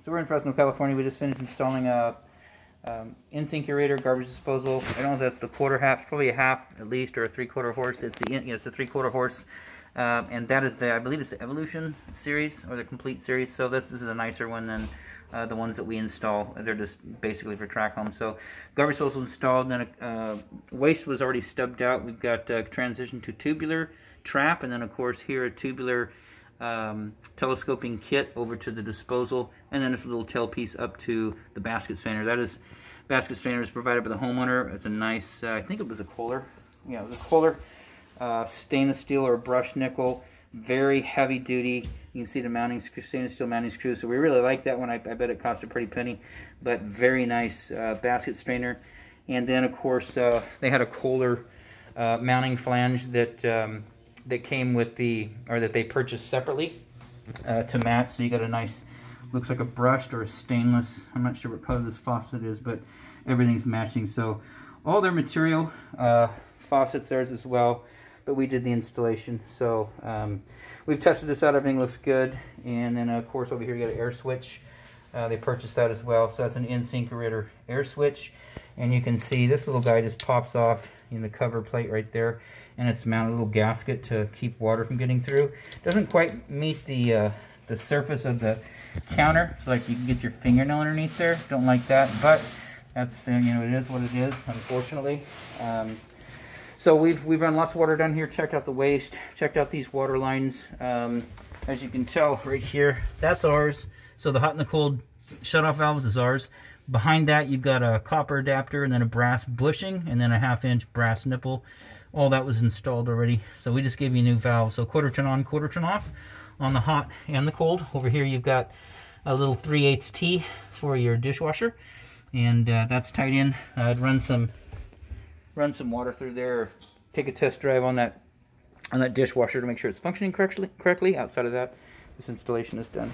So we're in Fresno, California. We just finished installing a in-sink aerator, garbage disposal. I don't know if that's the quarter half, probably a half at least, or a 3/4 horse. It's the it's a 3/4 horse, and that is the, I believe it's the Evolution series or the Complete series. So this is a nicer one than the ones that we install. They're just basically for track homes. So garbage disposal installed, and then waste was already stubbed out. We've got transition to tubular trap, and then of course here a tubular telescoping kit over to the disposal, and then this little tailpiece up to the basket strainer. That is, basket strainer is provided by the homeowner. It's a nice, I think it was a Kohler. Yeah, it was a Kohler stainless steel or brushed nickel, very heavy duty. You can see the mounting screw, stainless steel mounting screw. So we really like that one. I bet it cost a pretty penny, but very nice basket strainer. And then of course they had a Kohler mounting flange that that came with the, or that they purchased separately to match. So you got a nice, looks like a brushed or a stainless, I'm not sure what color this faucet is, but everything's matching. So all their material, faucets theirs as well, but we did the installation. So we've tested this out, everything looks good. And then of course over here you got an air switch. They purchased that as well. So that's an in-sink aerator air switch. And you can see this little guy just pops off in the cover plate right there. And it's mounted a little gasket to keep water from getting through. Doesn't quite meet the surface of the counter, so like you can get your fingernail underneath there. Don't like that, but that's you know, it is what it is, unfortunately. So we've run lots of water down here. Checked out the waste. Checked out these water lines. As you can tell right here, that's ours. So the hot and the cold shutoff valves is ours. Behind that, you've got a copper adapter and then a brass bushing and then a 1/2-inch brass nipple. All that was installed already. So we just gave you a new valve. So quarter turn on, quarter turn off on the hot and the cold. Over here you've got a little 3/8 T for your dishwasher, and that's tied in. I'd run some water through there, or take a test drive on that dishwasher to make sure it's functioning correctly. Outside of that, this installation is done.